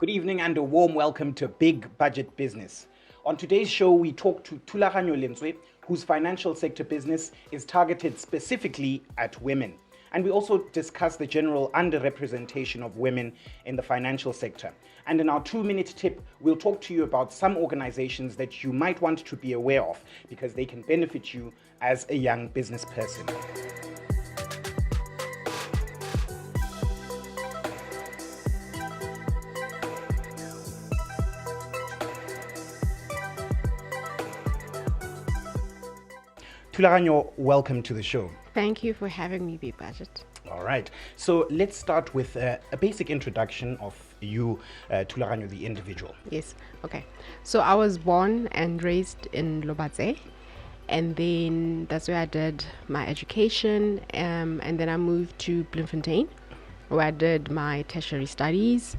Good evening and a warm welcome to Big Budget Business. On today's show, we talk to Thulaganyo Linchwe, whose financial sector business is targeted specifically at women. And we also discuss the general underrepresentation of women in the financial sector. And in our 2-minute tip, we'll talk to you about some organizations that you might want to be aware of because they can benefit you as a young business person. Thulaganyo, welcome to the show. Thank you for having me, Bigbudget. All right. So let's start with a basic introduction of you, Thulaganyo, the individual. Yes. Okay. So I was born and raised in Lobatse, and then that's where I did my education. And then I moved to Bloemfontein, where I did my tertiary studies,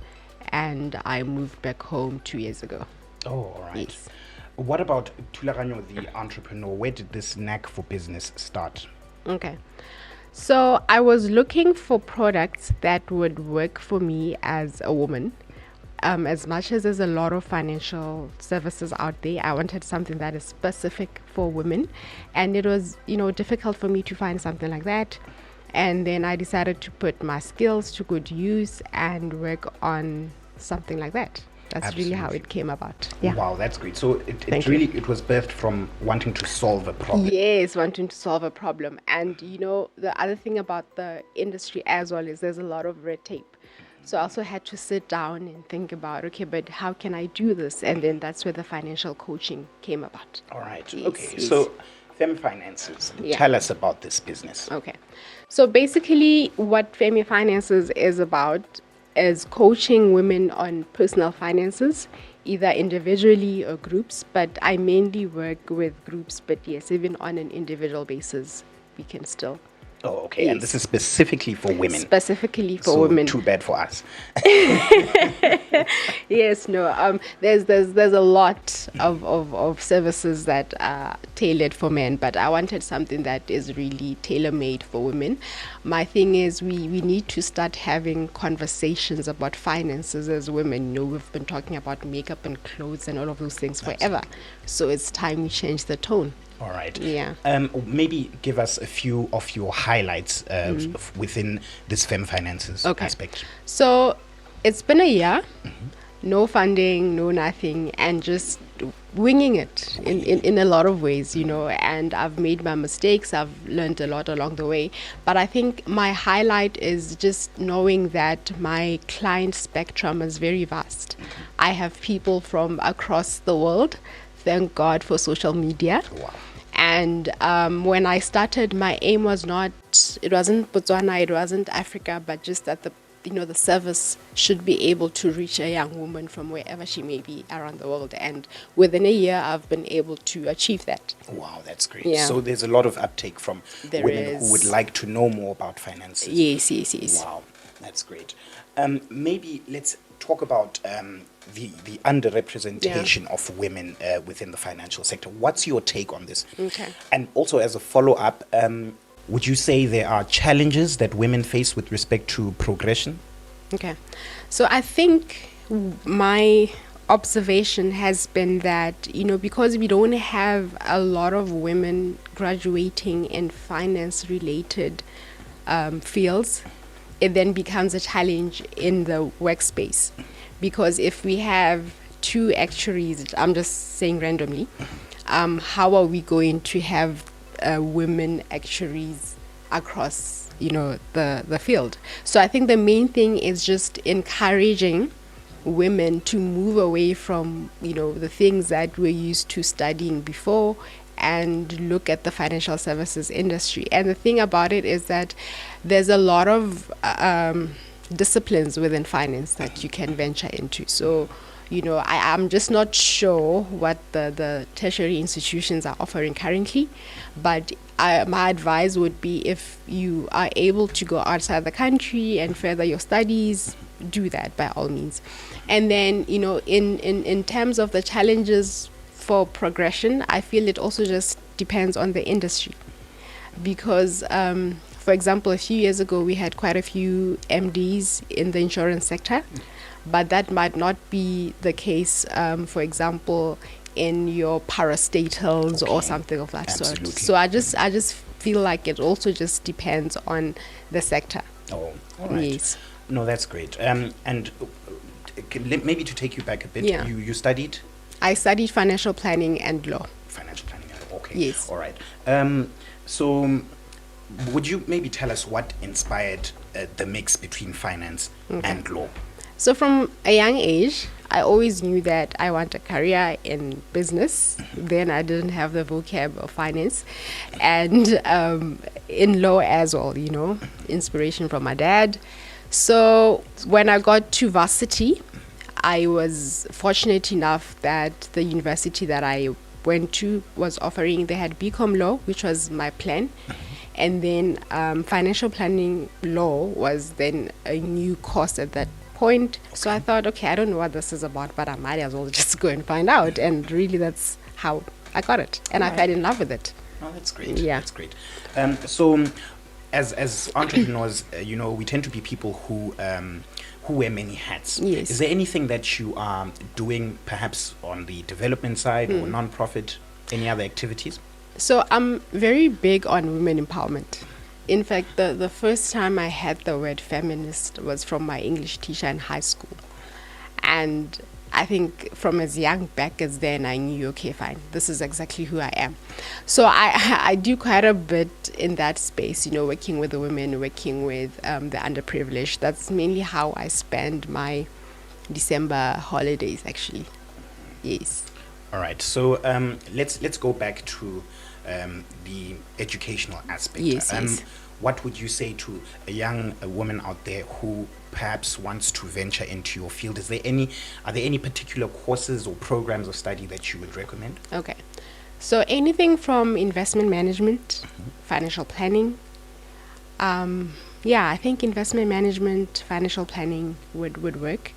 and I moved back home 2 years ago. Oh, all right. Yes. What about Thulaganyo, the entrepreneur? Where did this knack for business start? Okay. So I was looking for products that would work for me as a woman. As much as there's a lot of financial services out there, I wanted something that is specific for women. And it was, difficult for me to find something like that. And then I decided to put my skills to good use and work on something like that. That's Absolutely. really how it came about. Yeah. Wow, that's great. So it was birthed from wanting to solve a problem. Yes, wanting to solve a problem. And the other thing about the industry as well is there's a lot of red tape. So I also had to sit down and think about, okay, but how can I do this? And then that's where the financial coaching came about. All right. Yes, Okay. yes. So Femme Finances, tell us about this business. Okay. So basically what Femme Finances is about is coaching women on personal finances, either individually or groups, but I mainly work with groups, but yes, even on an individual basis, we can still. Oh, okay. Yes. And this is specifically for women. Specifically for So women. too bad for us. Yes, no. There's a lot of services that are tailored for men, but I wanted something that is really tailor-made for women. My thing is we need to start having conversations about finances as women. We've been talking about makeup and clothes and all of those things forever. So it's time we change the tone. All right. Yeah. Maybe give us a few of your highlights within this Femme Finances aspect. So it's been a year, no funding, no nothing, and just winging it in a lot of ways, and I've made my mistakes. I've learned a lot along the way. But I think my highlight is just knowing that my client spectrum is very vast. I have people from across the world. Thank God for social media. Wow. And when I started, my aim was it wasn't Botswana, it wasn't Africa, but just that the service should be able to reach a young woman from wherever she may be around the world. And within a year, I've been able to achieve that. Wow, that's great. Yeah. So there's a lot of uptake from women who is. would like to know more about finances. Yes. Wow, that's great. Maybe let's talk about the underrepresentation of women within the financial sector. What's your take on this? Okay. And also as a follow-up, would you say there are challenges that women face with respect to progression? Okay. So I think my observation has been that, because we don't have a lot of women graduating in finance-related fields, it then becomes a challenge in the workspace. Because if we have 2 actuaries, I'm just saying randomly, how are we going to have women actuaries across, the field? So I think the main thing is just encouraging women to move away from, the things that we're used to studying before and look at the financial services industry. And the thing about it is that there's a lot of disciplines within finance that you can venture into. So, I'm just not sure what the tertiary institutions are offering currently, but my advice would be if you are able to go outside the country and further your studies, do that by all means. And then, in terms of the challenges for progression, I feel it also just depends on the industry. Because, for example, a few years ago, we had quite a few MDs in the insurance sector. but that might not be the case, for example, in your parastatals or something of that sort. So I just feel like it also just depends on the sector. Oh, all right. Yes. No, that's great. And maybe to take you back a bit, Yeah. you studied? I studied financial planning and law. Financial planning and law, okay. Yes. All right. So would you maybe tell us what inspired the mix between finance and law? So from a young age, I always knew that I want a career in business. Then I didn't have the vocab of finance. And in law as well, inspiration from my dad. So when I got to varsity, I was fortunate enough that the university that I went to was offering, they had BCom law, which was my plan. And then financial planning law was then a new course at that point. So I thought, okay, I don't know what this is about, but I might as well just go and find out. And really, that's how I got it. And I fell in love with it. Oh, that's great. Yeah. That's great. So as entrepreneurs, we tend to be people who wear many hats. Yes. Is there anything that you are doing perhaps on the development side or non-profit, any other activities? So I'm very big on women empowerment. In fact, the first time I had the word feminist was from my English teacher in high school. And I think from as young back as then, I knew, okay, fine, this is exactly who I am. So I do quite a bit in that space, working with the women, working with the underprivileged. That's mainly how I spend my December holidays, actually. Yes. All right. So let's go back to the educational aspect. Yes. What would you say to a young woman out there who perhaps wants to venture into your field? Are there any particular courses or programs of study that you would recommend? Okay. So anything from investment management, financial planning. I think investment management, financial planning would work.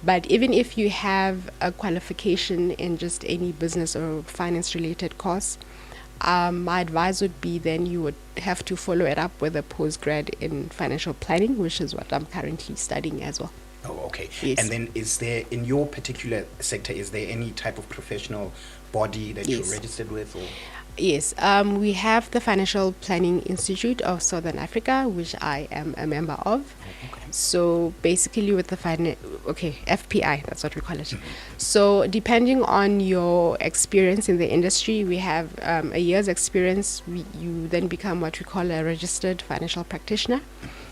But even if you have a qualification in just any business or finance related course, my advice would be then you would have to follow it up with a postgrad in financial planning, which is what I'm currently studying as well. Oh, okay. Yes. And then is there, in your particular sector, is there any type of professional body that you're registered with? Or? Yes, we have the Financial Planning Institute of Southern Africa, which I am a member of. Okay. So basically with the FPI, that's what we call it. So depending on your experience in the industry, we have a year's experience. You then become what we call a registered financial practitioner.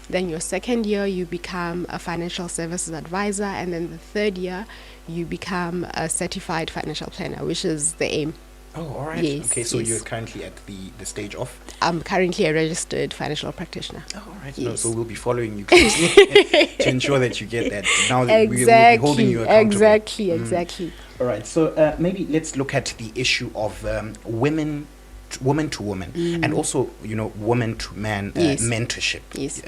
Then your second year, you become a financial services advisor. And then the third year, you become a certified financial planner, which is the aim. Oh, all right. Yes, okay, so yes. you're currently at the stage of? I'm currently a registered financial practitioner. Oh, all right. Yes. No, so we'll be following you closely to ensure that you get that. Now that we'll be holding you accountable. Exactly. All right. So maybe let's look at the issue of woman to woman and also, woman to man mentorship. Yes.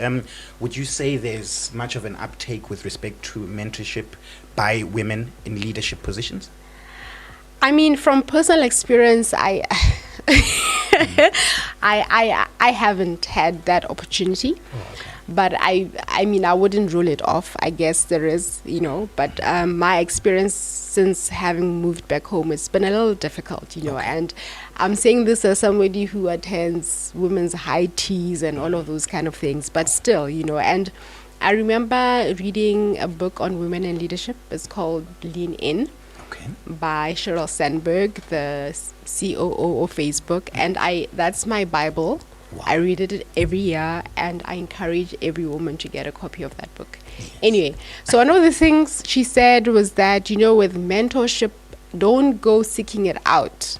Would you say there's much of an uptake with respect to mentorship by women in leadership positions? I mean, from personal experience, I haven't had that opportunity. Oh, okay. But I mean, I wouldn't rule it off. I guess there is, but my experience since having moved back home, it's been a little difficult, and I'm saying this as somebody who attends women's high teas and all of those kind of things, but still, and I remember reading a book on women in leadership. It's called Lean In. Okay. By Sheryl Sandberg, the COO of Facebook, and that's my Bible. Wow. I read it every year, and I encourage every woman to get a copy of that book. Yes. Anyway, so one of the things she said was that, with mentorship, don't go seeking it out.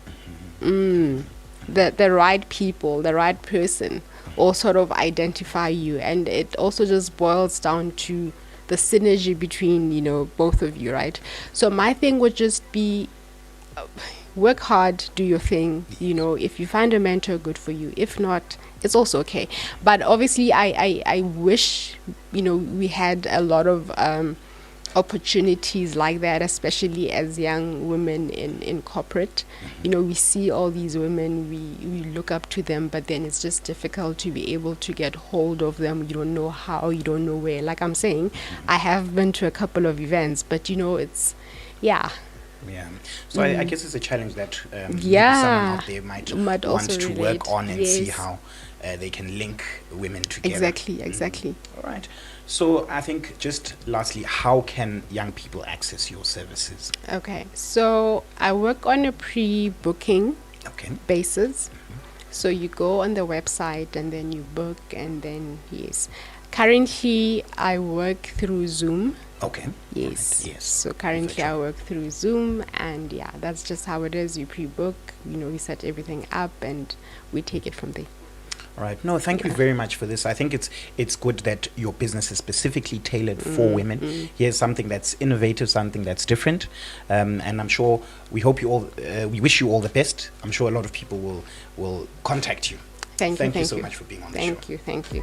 The right people, the right person, all sort of identify you, and it also just boils down to the synergy between both of you, right? So my thing would just be work hard, do your thing. If you find a mentor, good for you. If not, it's also okay. But obviously I wish we had a lot of opportunities like that, especially as young women in corporate. You know, we see all these women, we look up to them, but then it's just difficult to be able to get hold of them. You don't know how, you don't know where. Like I'm saying, I have been to a couple of events, but you know, it's, yeah. Yeah. So I guess it's a challenge that Yeah. someone out there might Might want also to relate. work on and Yes. see how they can link women together. Exactly. All right. So I think just lastly, how can young people access your services? Okay, so I work on a pre-booking Okay. basis. So you go on the website and then you book, and then yes. Currently, I work through Zoom. Okay. Yes. Right. Yes. So currently, I work through Zoom, and yeah, that's just how it is. You pre-book, you know, we set everything up, and we take it from there. All right. No, thank you very much for this. I think it's good that your business is specifically tailored for women. Here's something that's innovative, something that's different, and I'm sure we wish you all the best. I'm sure a lot of people will contact you. Thank you so much for being on the show. Thank you.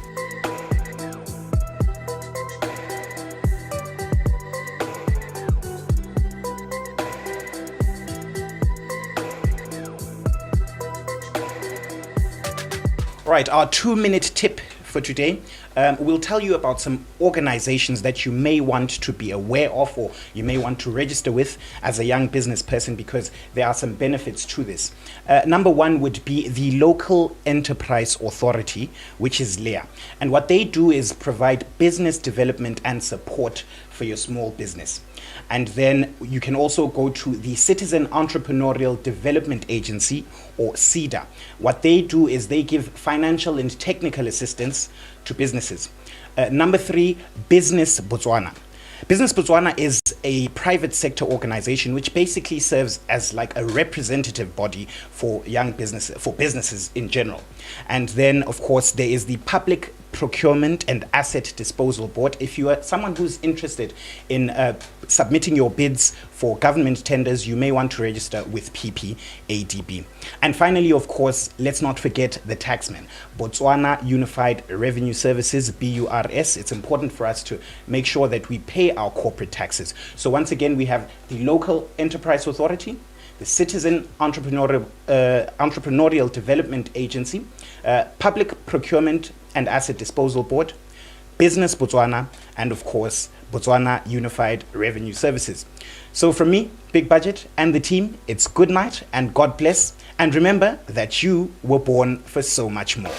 Right, our 2-minute tip for today. We'll tell you about some organizations that you may want to be aware of, or you may want to register with as a young business person, because there are some benefits to this. Number one would be the Local Enterprise Authority, which is LEA. And what they do is provide business development and support for your small business. And then you can also go to the Citizen Entrepreneurial Development Agency, or CEDA. What they do is they give financial and technical assistance to businesses. Number three, Business Botswana. Business Botswana is a private sector organization which basically serves as like a representative body for businesses in general. And then, of course, there is the Public Procurement and Asset Disposal Board. If you are someone who's interested in submitting your bids for government tenders, you may want to register with PPADB. And finally, of course, let's not forget the taxman, Botswana Unified Revenue Services, BURS. It's important for us to make sure that we pay our corporate taxes. So once again, we have the Local Enterprise Authority, the Citizen Entrepreneurial Development Agency, Public Procurement and Asset Disposal Board, Business Botswana, and of course, Botswana Unified Revenue Services. So from me, Big Budget, and the team, it's good night and God bless. And remember that you were born for so much more.